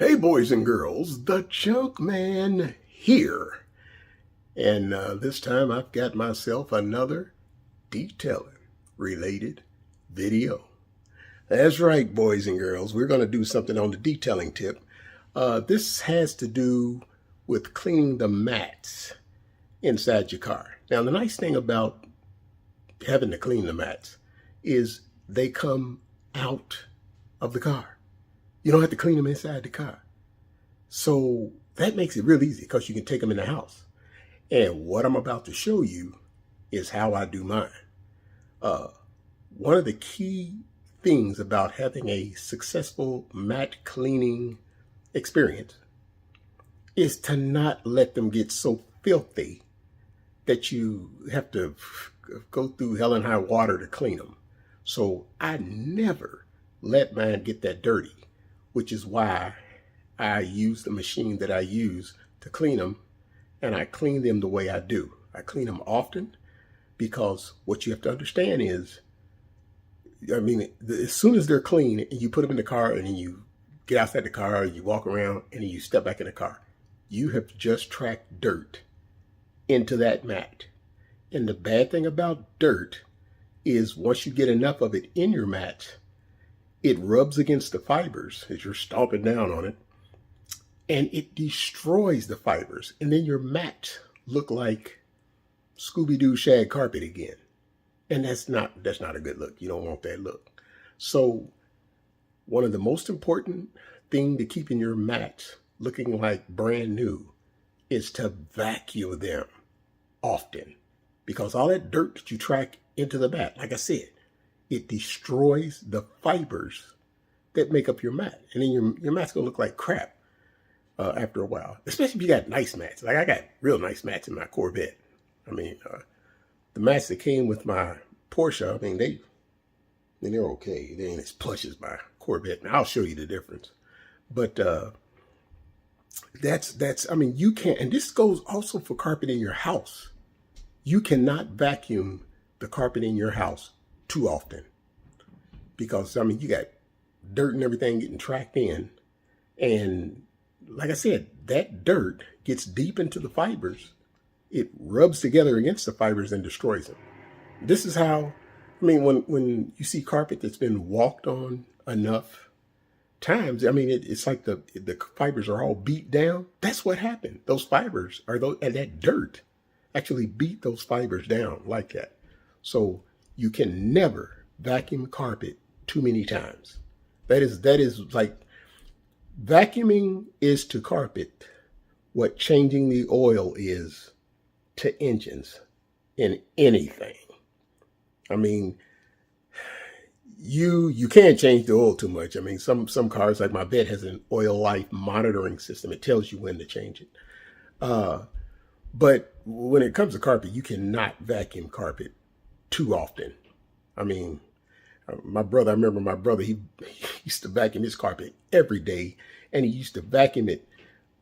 Hey boys and girls, the Junkman here. And this time I've got myself another detailing related video. That's right, boys and girls, we're going to do something on the detailing tip. This has to do with cleaning the mats inside your car. Now the nice thing about having to clean the mats is they come out of the car. You don't have to clean them inside the car. So that makes it real easy because you can take them in the house. And what I'm about to show you is how I do mine. One of the key things about having a successful mat cleaning experience is to not let them get so filthy that you have to go through hell and high water to clean them. So I never let mine get that dirty, which is why I use the machine that I use to clean them, and I clean them the way I do. I clean them often because what you have to understand is, as soon as they're clean and you put them in the car and then you get outside the car, you walk around and then you step back in the car, you have just tracked dirt into that mat. And the bad thing about dirt is once you get enough of it in your mat, it rubs against the fibers as you're stomping down on it, and it destroys the fibers. And then your mats look like Scooby-Doo shag carpet again. And that's not a good look. You don't want that look. So one of the most important thing to keeping your mats looking like brand new is to vacuum them often, because all that dirt that you track into the mat, like I said, it destroys the fibers that make up your mat. And then your mat's gonna look like crap after a while, especially if you got nice mats. Like I got real nice mats in my Corvette. The mats that came with my Porsche, they're okay. They ain't as plush as my Corvette. Now I'll show you the difference. But you can't, and this goes also for carpet in your house. You cannot vacuum the carpet in your house too often, because you got dirt and everything getting tracked in, and like I said, that dirt gets deep into the fibers. It rubs together against the fibers and destroys them. This is how, when you see carpet that's been walked on enough times, it's like the fibers are all beat down. That's what happened. Those fibers and that dirt actually beat those fibers down like that. So you can never vacuum carpet too many times. That is like, vacuuming is to carpet what changing the oil is to engines in anything. You can't change the oil too much. Some cars, like my Vet, has an oil life monitoring system. It tells you when to change it. But when it comes to carpet, you cannot vacuum carpet too often. I remember my brother, he used to vacuum his carpet every day, and he used to vacuum it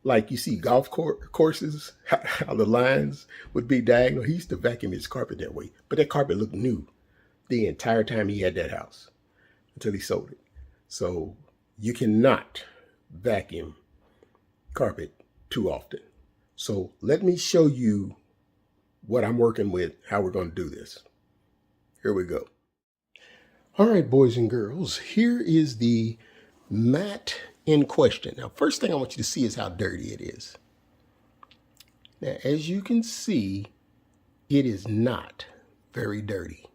like you see golf courses, how the lines would be diagonal. He used to vacuum his carpet that way, but that carpet looked new the entire time he had that house until he sold it. So you cannot vacuum carpet too often. So let me show you what I'm working with, how we're going to do this. Here we go. All right, boys and girls, here is the mat in question. Now, first thing I want you to see is how dirty it is. Now, as you can see, it is not very dirty.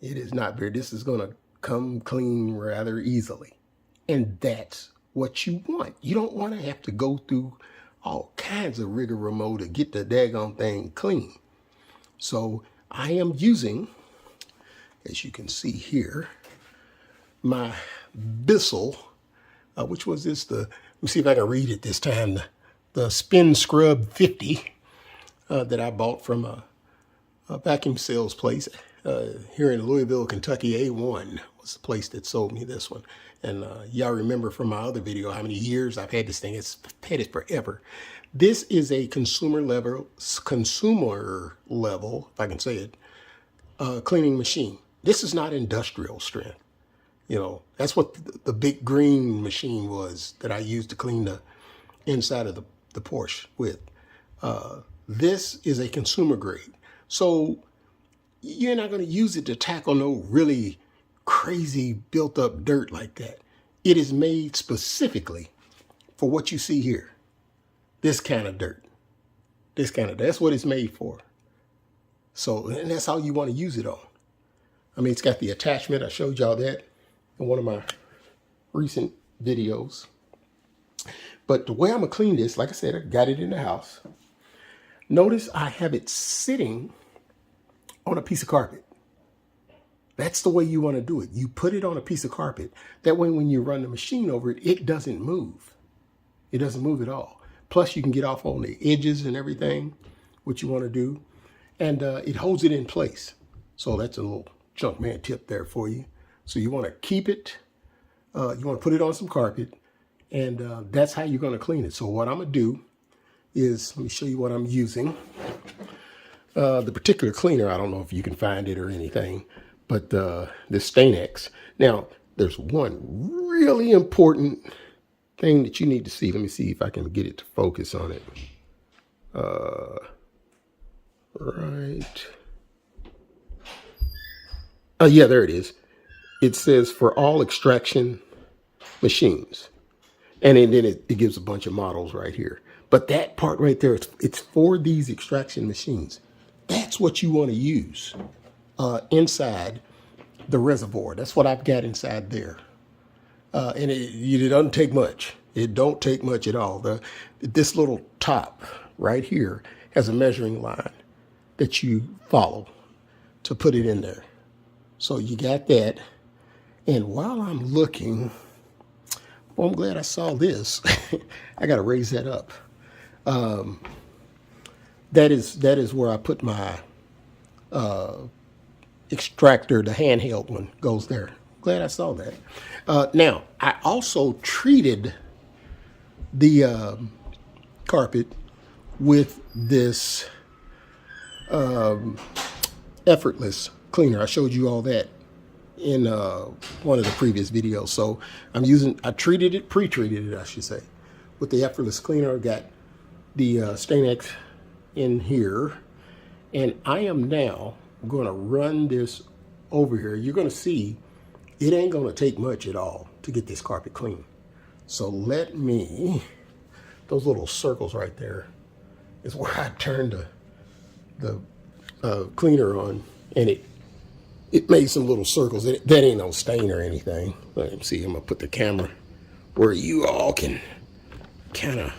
It is not very, this is going to come clean rather easily. And that's what you want. You don't want to have to go through all kinds of rigmarole to get the daggone thing clean. So I am using, as you can see here, my Bissell, which was this, let me see if I can read it this time, the Spin Scrub 50 that I bought from a vacuum sales place here in Louisville, Kentucky. A1 was the place that sold me this one. And y'all remember from my other video how many years I've had this thing. It's had it forever. This is a consumer level, if I can say it, cleaning machine. This is not industrial strength. You know, that's what the big green machine was that I used to clean the inside of the Porsche with. This is a consumer grade. So you're not going to use it to tackle no really crazy built up dirt like that. It is made specifically for what you see here. This kind of dirt. That's what it's made for. So, and that's how you want to use it on. I mean, it's got the attachment. I showed y'all that in one of my recent videos. But the way I'm going to clean this, like I said, I got it in the house. Notice I have it sitting on a piece of carpet. That's the way you want to do it. You put it on a piece of carpet. That way when you run the machine over it, it doesn't move. It doesn't move at all. Plus you can get off on the edges and everything, what you want to do. And it holds it in place. So that's a little Junkman tip there for you. So you want to keep it, you want to put it on some carpet, and that's how you're going to clean it. So what I'm going to do is, let me show you what I'm using. The particular cleaner, I don't know if you can find it or anything, but this Stainx. Now, there's one really important thing that you need to see. Let me see if I can get it to focus on it. Right. Oh, yeah, there it is. It says for all extraction machines. And then it gives a bunch of models right here. But that part right there, it's for these extraction machines. That's what you want to use inside the reservoir. That's what I've got inside there. And it doesn't take much. It don't take much at all. This little top right here has a measuring line that you follow to put it in there. So you got that. And while I'm looking, well, I'm glad I saw this. I got to raise that up. That is where I put my extractor. The handheld one goes there. Glad I saw that. Now, I also treated the carpet with this effortless cleaner. I showed you all that in one of the previous videos. So I pre-treated it, I should say, with the effortless cleaner. I got the Stainx in here, and I am now going to run this over here. You're going to see it ain't going to take much at all to get this carpet clean. So let me, those little circles right there is where I turned the cleaner on, and it made some little circles. That ain't no stain or anything. Let me see, I'm gonna put the camera where you all can kind of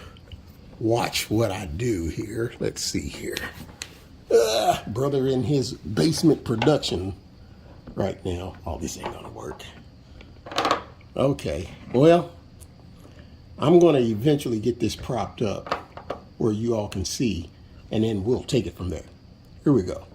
watch what I do here. Let's see here. Brother in his basement production right now. Oh, this ain't gonna work. Okay, well, I'm gonna eventually get this propped up where you all can see, and then we'll take it from there. Here we go.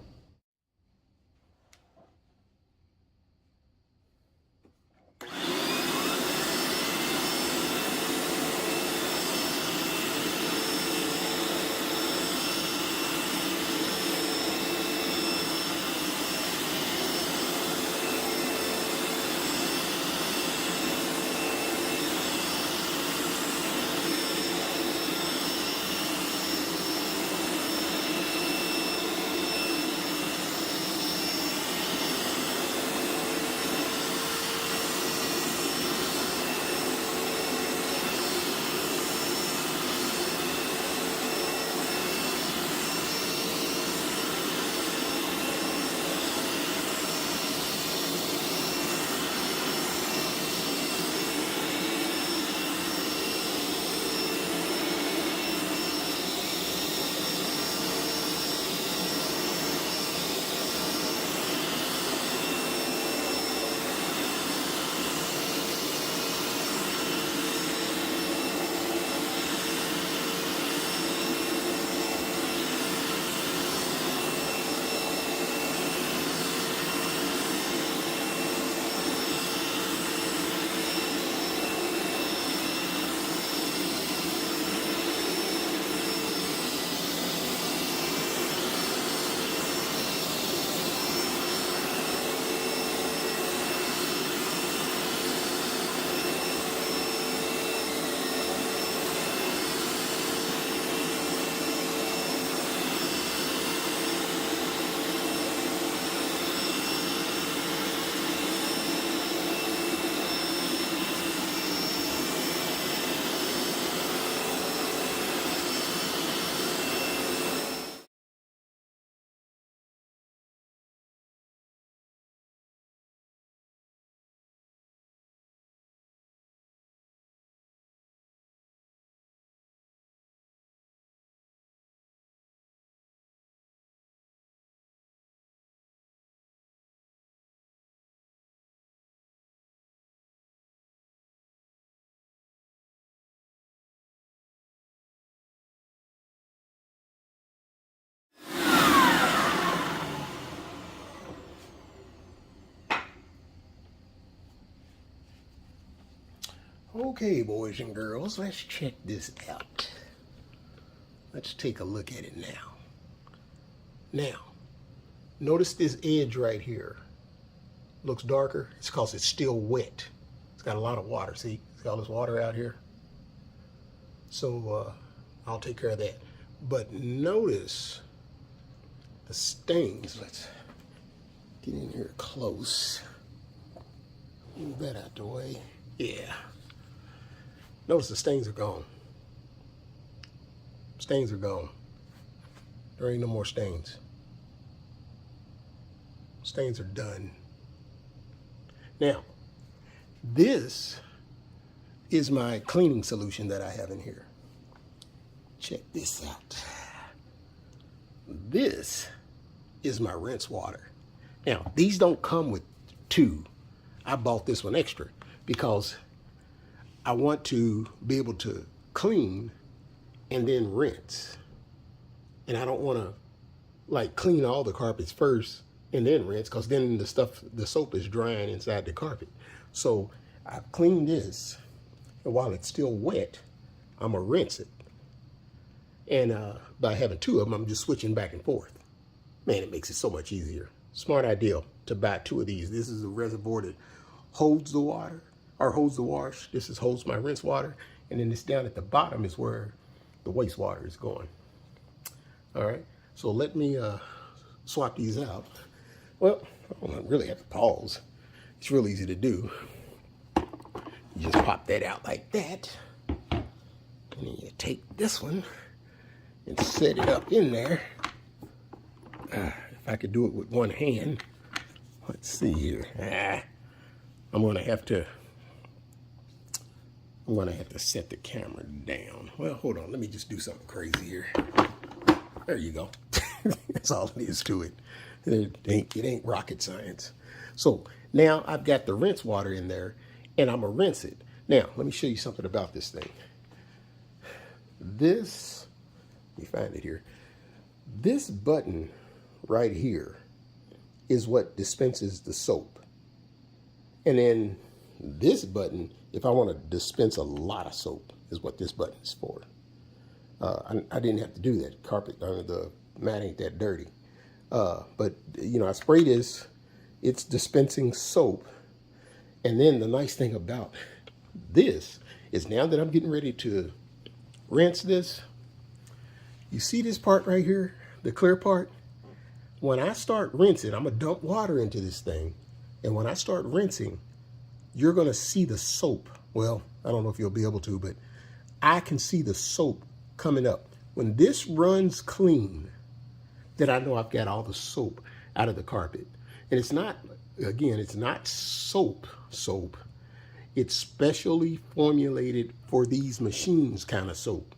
Okay, boys and girls, let's check this out. Let's take a look at it now. Now, notice this edge right here. Looks darker. It's because it's still wet. It's got a lot of water. See, it's got all this water out here. So I'll take care of that. But notice the stains. Let's get in here close. Move that out the way. Yeah. Notice the stains are gone. Stains are gone. There ain't no more stains. Stains are done. Now, this is my cleaning solution that I have in here. Check this out. This is my rinse water. Now, these don't come with two. I bought this one extra because I want to be able to clean and then rinse. And I don't want to like clean all the carpets first and then rinse, because then the soap is drying inside the carpet. So I've cleaned this, and while it's still wet, I'm gonna rinse it. And by having two of them, I'm just switching back and forth. Man, it makes it so much easier. Smart idea to buy two of these. This is a reservoir that holds the water, or holds the wash. This is holds my rinse water. And then this down at the bottom is where the wastewater is going. All right, so let me swap these out. Well, I don't really have to pause. It's real easy to do. You just pop that out like that. And then you take this one and set it up in there. If I could do it with one hand. Let's see here. I'm gonna have to set the camera down. Well, hold on, let me just do something crazy here. There you go. That's all it is to it. It ain't rocket science. So now I've got the rinse water in there, and I'm gonna rinse it. Now, let me show you something about this thing. This, let me find it here. This button right here is what dispenses the soap. And then this button, if I want to dispense a lot of soap, is what this button is for. I didn't have to do that. The mat ain't that dirty. But you know, I spray this, it's dispensing soap. And then the nice thing about this is now that I'm getting ready to rinse this, you see this part right here, the clear part? When I start rinsing, I'm gonna dump water into this thing. And when I start rinsing, you're gonna see the soap. Well, I don't know if you'll be able to, but I can see the soap coming up. When this runs clean, then I know I've got all the soap out of the carpet. And it's not, again, it's not soap. It's specially formulated for these machines kind of soap.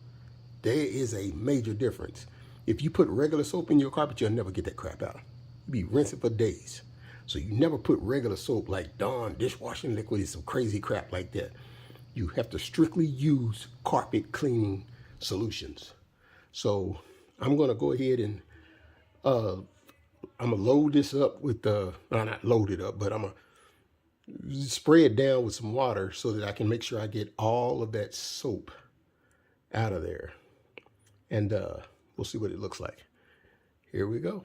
There is a major difference. If you put regular soap in your carpet, you'll never get that crap out. You'll be rinsing for days. So you never put regular soap like Dawn dishwashing liquid, some crazy crap like that. You have to strictly use carpet cleaning solutions. So I'm gonna go ahead and I'm gonna load this up with not load it up, but I'm gonna spray it down with some water so that I can make sure I get all of that soap out of there. And we'll see what it looks like. Here we go.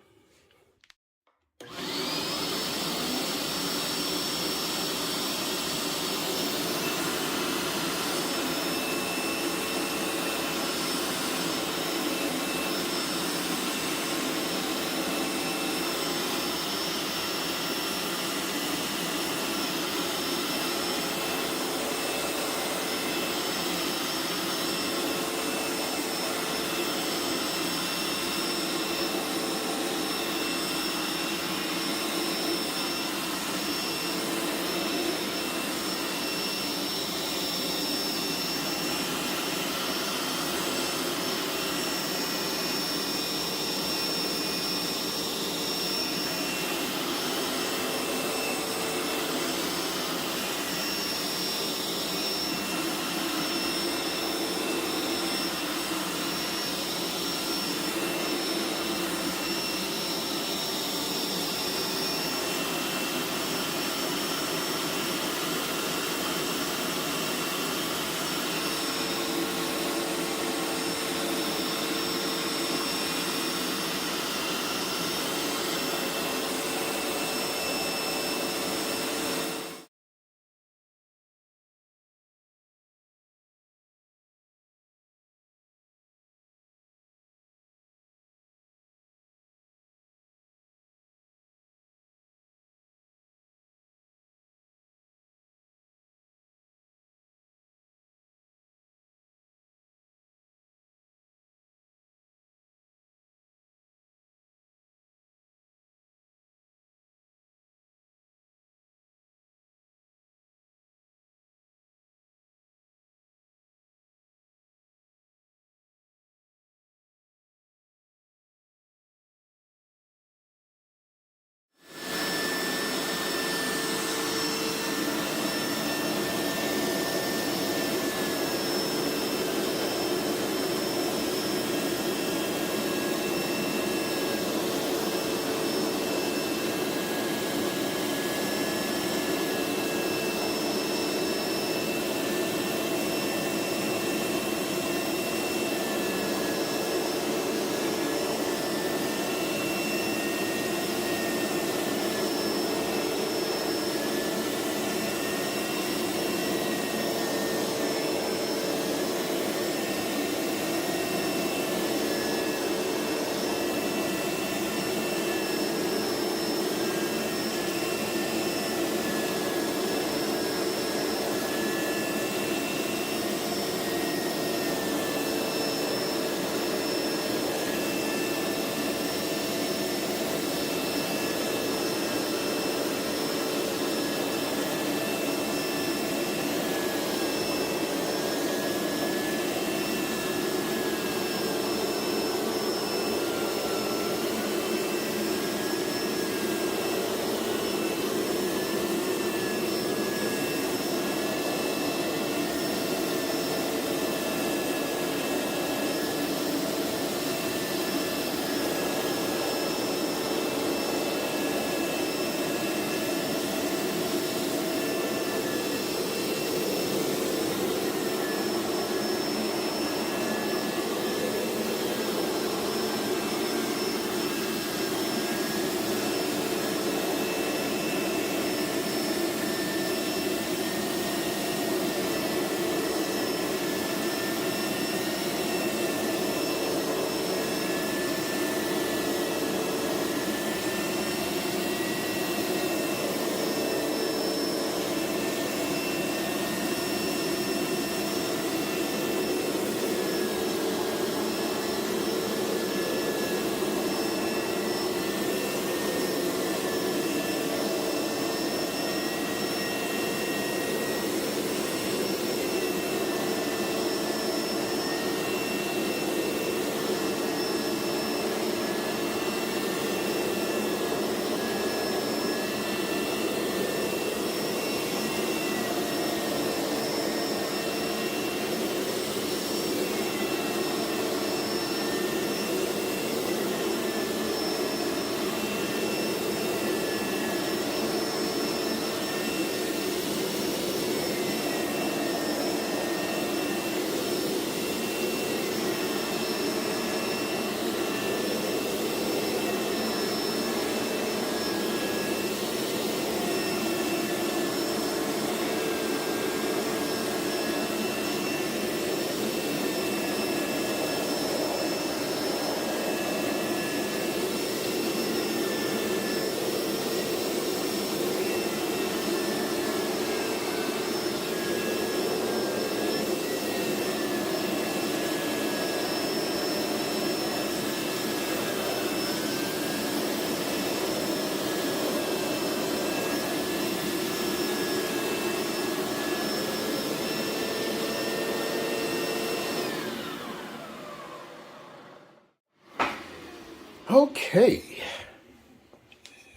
Okay.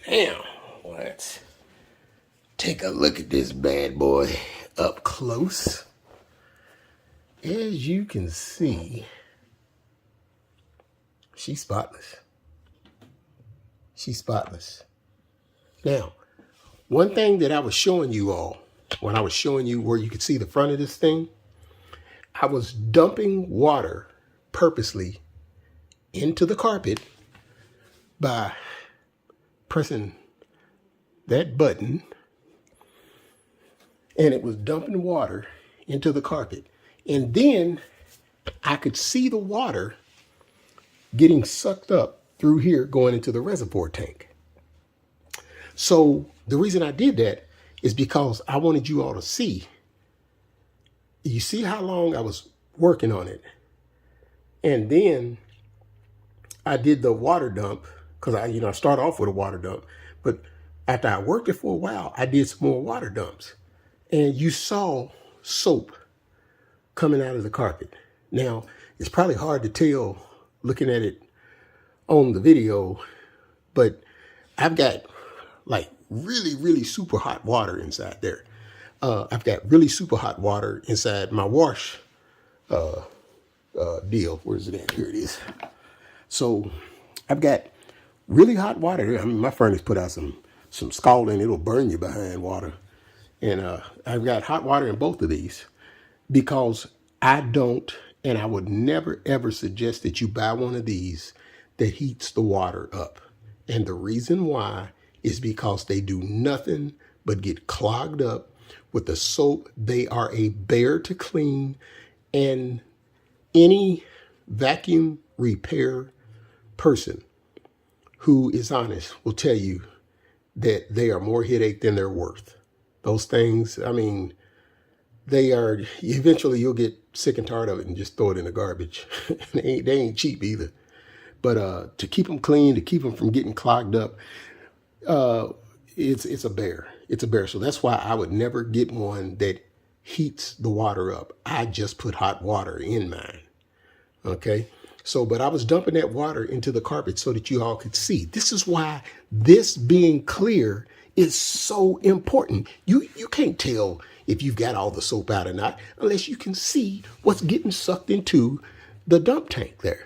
Now, let's take a look at this bad boy up close. As you can see, she's spotless. She's spotless. Now, one thing that I was showing you all, when I was showing you where you could see the front of this thing, I was dumping water purposely into the carpet by pressing that button, and it was dumping water into the carpet. And then I could see the water getting sucked up through here going into the reservoir tank. So the reason I did that is because I wanted you all to see. You see how long I was working on it. And then I did the water dump because I start off with a water dump. But after I worked it for a while, I did some more water dumps. And you saw soap coming out of the carpet. Now, it's probably hard to tell looking at it on the video, but I've got like really, really super hot water inside there. I've got really super hot water inside my wash deal. Where's it at? Here it is. So I've got really hot water here. I mean, my furnace put out some scalding. It'll burn you behind water. And I've got hot water in both of these because I don't, and I would never, ever suggest that you buy one of these that heats the water up. And the reason why is because they do nothing but get clogged up with the soap. They are a bear to clean, and any vacuum repair person who is honest will tell you that they are more headache than they're worth. Those things, I mean, they are, eventually you'll get sick and tired of it and just throw it in the garbage. they ain't cheap either. But to keep them clean, to keep them from getting clogged up, it's a bear. It's a bear. So that's why I would never get one that heats the water up. I just put hot water in mine. Okay. So, but I was dumping that water into the carpet so that you all could see. This is why this being clear is so important. You can't tell if you've got all the soap out or not unless you can see what's getting sucked into the dump tank there.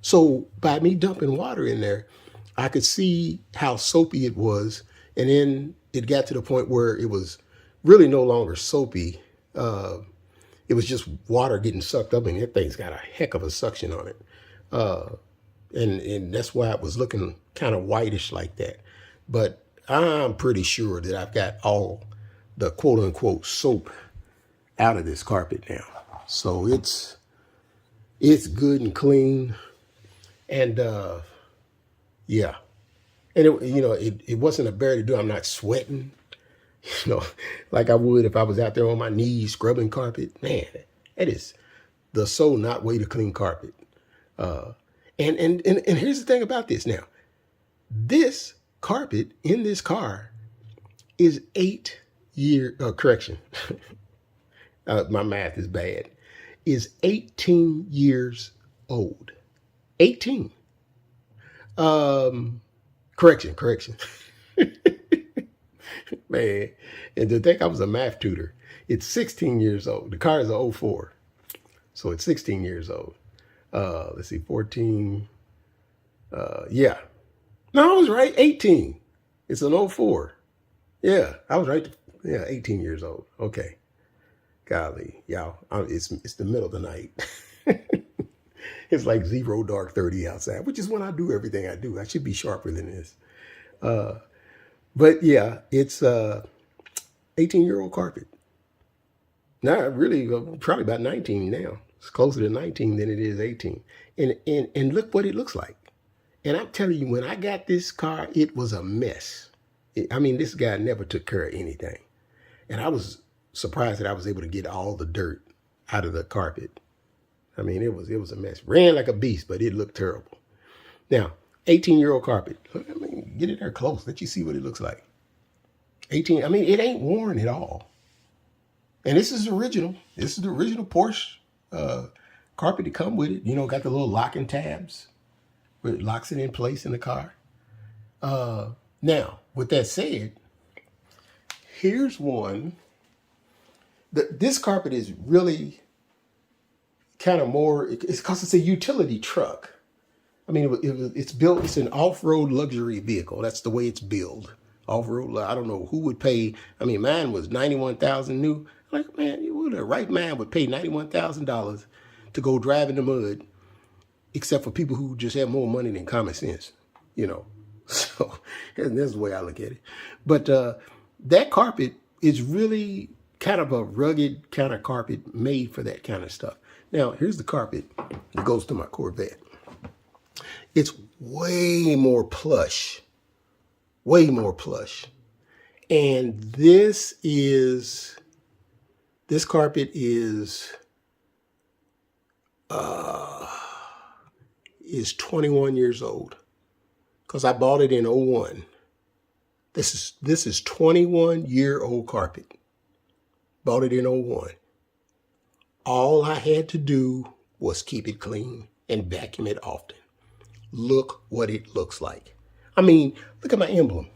So by me dumping water in there, I could see how soapy it was. And then it got to the point where it was really no longer soapy. It was just water getting sucked up, and that thing's got a heck of a suction on it. And that's why it was looking kind of whitish like that. But I'm pretty sure that I've got all the quote unquote soap out of this carpet now. So it's good and clean. And yeah. And it wasn't a bear to do. I'm not sweating, like I would if I was out there on my knees scrubbing carpet. Man, that is the so not way to clean carpet. And here's the thing about this now. This carpet in this car is 8 years, correction. My math is bad. Is 18 years old. 18. Correction. Man, and to think I was a math tutor, it's 16 years old. The car is a '04, so it's 16 years old. Let's see, 14. Yeah. No, I was right, 18. It's an '04. Yeah, I was right. Yeah, 18 years old. Okay. Golly, y'all, it's the middle of the night. It's like 0 dark 30 outside, which is when I do everything I do. I should be sharper than this. But yeah, it's 18-year-old carpet. Now, really, probably about 19 now. It's closer to 19 than it is 18. And look what it looks like. And I'm telling you, when I got this car, it was a mess. This guy never took care of anything. And I was surprised that I was able to get all the dirt out of the carpet. It was a mess. Ran like a beast, but it looked terrible. Now, 18-year-old carpet. Get it there close. Let you see what it looks like. 18. It ain't worn at all. And this is original. This is the original Porsche carpet to come with it. Got the little locking tabs. where it locks it in place in the car. Now, with that said, here's one. This carpet is really kind of more, it's because it's a utility truck. I mean, it's built, it's an off-road luxury vehicle. That's the way it's built. Off-road, I don't know who would pay. I mean, mine was $91,000 new. Like, man, the right man would pay $91,000 to go drive in the mud, except for people who just have more money than common sense, you know. So that's the way I look at it. But that carpet is really kind of a rugged kind of carpet made for that kind of stuff. Now, here's the carpet that goes to my Corvette. It's way more plush. And this carpet is 21 years old, because I bought it in 01. This is 21-year-old carpet. Bought it in 01. All I had to do was keep it clean and vacuum it often. Look what it looks like. I mean, look at my emblem.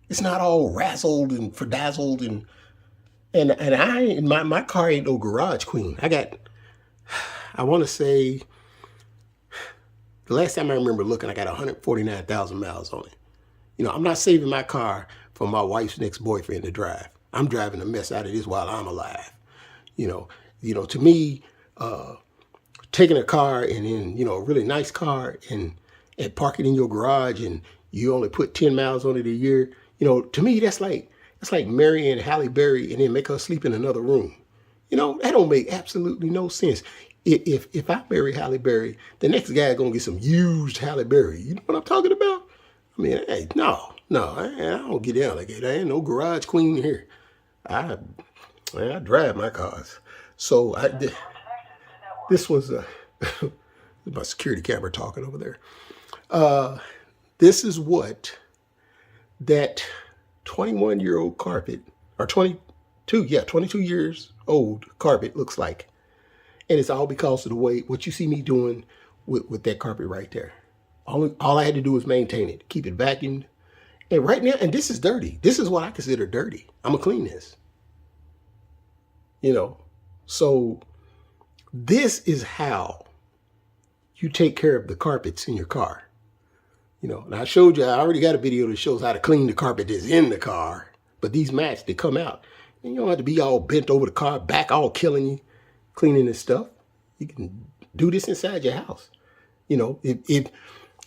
It's not all razzled and frazzled and my car ain't no garage queen. I want to say, the last time I remember looking, I got 149,000 miles on it. You know, I'm not saving my car for my wife's next boyfriend to drive. I'm driving the mess out of this while I'm alive. You know, to me, taking a car and then, you know, a really nice car and park it in your garage and you only put 10 miles on it a year, you know, to me, that's like marrying Halle Berry and then make her sleep in another room. You know, that don't make absolutely no sense. If I marry Halle Berry, the next guy gonna get some used Halle Berry. You know what I'm talking about? I mean, hey, no, I don't get down like that. I ain't no garage queen here. I drive my cars. So this was my security camera talking over there. This is what that 21-year-old carpet, or 22 years old carpet looks like. And it's all because of the way, what you see me doing with that carpet right there. All I had to do was maintain it, keep it vacuumed. And right now, and this is dirty. This is what I consider dirty. I'm gonna clean this. You know, so this is how you take care of the carpets in your car. You know, and I showed you, I already got a video that shows how to clean the carpet that's in the car. But these mats, they come out. And you don't have to be all bent over the car, back all killing you, cleaning this stuff. You can do this inside your house. You know, if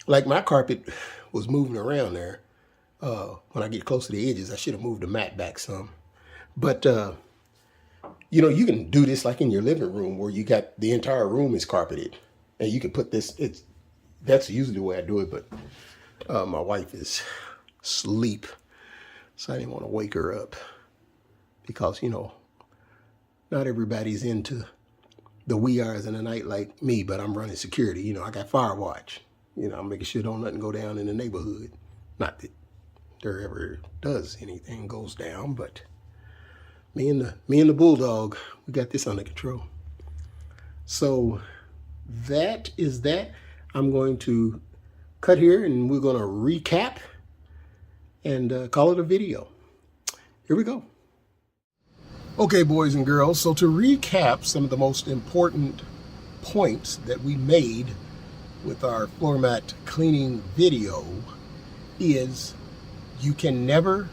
like my carpet was moving around there, when I get close to the edges, I should have moved the mat back some. But, you know, you can do this like in your living room where you got the entire room is carpeted. And you can put this, that's usually the way I do it, but my wife is asleep, so I didn't want to wake her up because, you know, not everybody's into the wee hours in the night like me, but I'm running security. You know, I got fire watch. You know, I'm making sure don't nothing go down in the neighborhood. Not that there ever does anything goes down, but me and the bulldog, we got this under control. So that is that. I'm going to cut here and we're going to recap and call it a video. Here we go. Okay, boys and girls, so to recap some of the most important points that we made with our floor mat cleaning video is you can never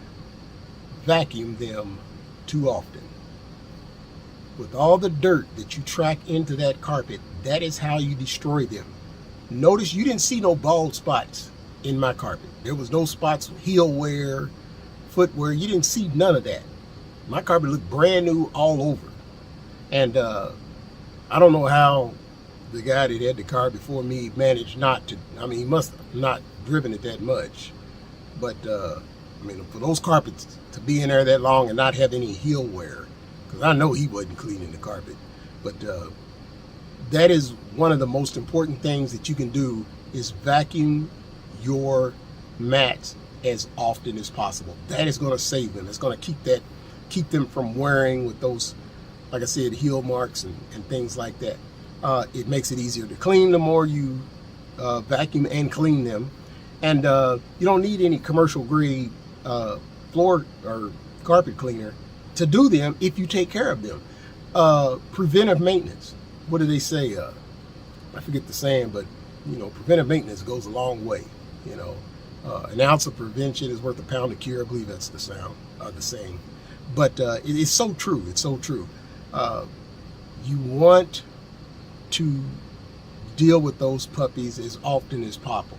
vacuum them too often. With all the dirt that you track into that carpet, that is how you destroy them. Notice you didn't see no bald spots in my carpet. There was no spots, heel wear, footwear. You didn't see none of that. My carpet looked brand new all over. And I don't know how the guy that had the car before me managed not to, I mean, he must have not driven it that much. But, I mean, for those carpets to be in there that long and not have any heel wear, because I know he wasn't cleaning the carpet. But that is one of the most important things that you can do is vacuum your mats as often as possible. That is going to save them. It's going to keep them from wearing with those, like I said, heel marks and things like that. It makes it easier to clean the more you vacuum and clean them. And you don't need any commercial grade floor or carpet cleaner to do them if you take care of them. Preventive maintenance. What do they say? I forget the saying, but preventive maintenance goes a long way. An ounce of prevention is worth a pound of cure. I believe that's the saying. But it is so true. It's so true. You want to deal with those puppies as often as possible.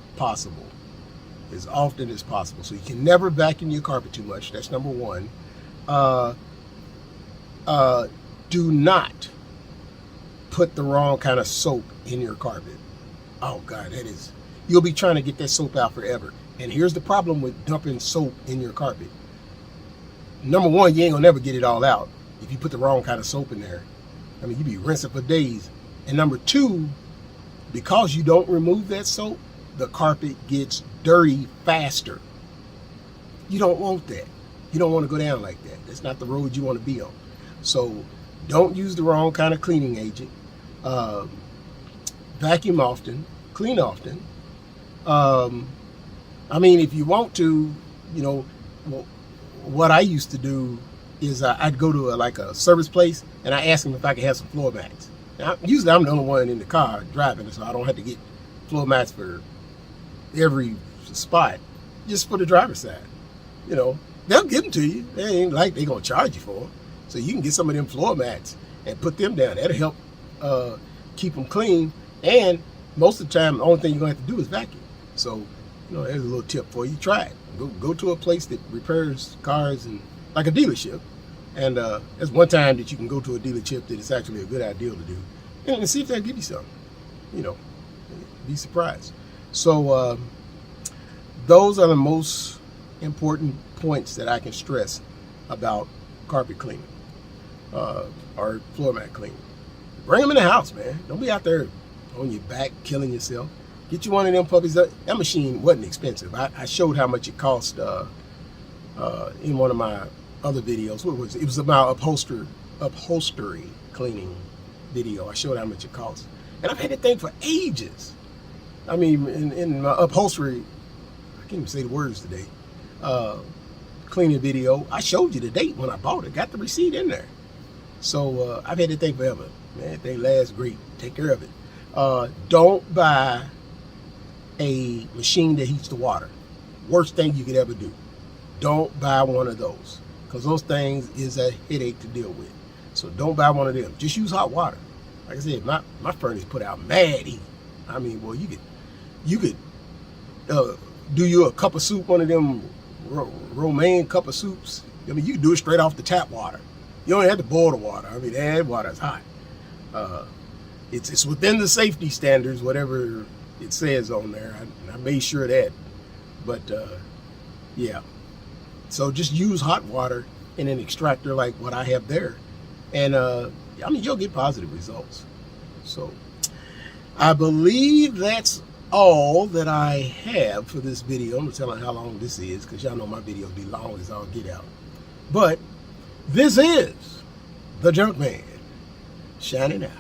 As often as possible. So you can never vacuum your carpet too much. That's number one. Do not put the wrong kind of soap in your carpet. Oh God, you'll be trying to get that soap out forever. And here's the problem with dumping soap in your carpet. Number one, you ain't gonna never get it all out if you put the wrong kind of soap in there. I mean, you be rinsing for days. And number two, because you don't remove that soap, the carpet gets dirty faster. You don't want that. You don't want to go down like that. That's not the road you want to be on. So don't use the wrong kind of cleaning agent. Vacuum often, clean often. I mean, if you want to, what I used to do is I'd go to a service place and I ask them if I could have some floor mats. Now, usually I'm the only one in the car driving, so I don't have to get floor mats for every spot, just for the driver's side. They'll give them to you. They ain't like they're going to charge you for them. So you can get some of them floor mats and put them down. That'll help keep them clean. And most of the time, the only thing you're going to have to do is vacuum. So, there's a little tip for you. Try it. Go to a place that repairs cars, and like a dealership. And there's one time that you can go to a dealership that it's actually a good idea to do. And see if they'll give you something. Be surprised. So those are the most important points that I can stress about carpet cleaning or floor mat cleaning. Bring them in the house, man. Don't be out there on your back killing yourself. Get you one of them puppies. That machine wasn't expensive. I showed how much it cost in one of my other videos. What was it? It was about upholstery cleaning video. I showed how much it cost. And I've had that thing for ages. I mean, in my upholstery, I can't even say the words today, cleaning video, I showed you the date when I bought it. Got the receipt in there. So I've had that thing forever. Man, that thing lasts great. Take care of it. Don't buy a machine that heats the water. Worst thing you could ever do. Don't buy one of those, because those things is a headache to deal with. So don't buy one of them. Just use hot water. Like I said, my furnace put out mad heat. I mean, boy, you could do you a cup of soup, one of them romaine cup of soups. I mean, you can do it straight off the tap water. You don't have to boil the water. I mean, that water is hot. It's within the safety standards, whatever it says on there. I made sure of that. But yeah. So just use hot water in an extractor like what I have there. And I mean, you'll get positive results. So I believe that's all that I have for this video. I'm going to tell you how long this is, because y'all know my videos be long as I'll get out. But this is the Junkman, shining out.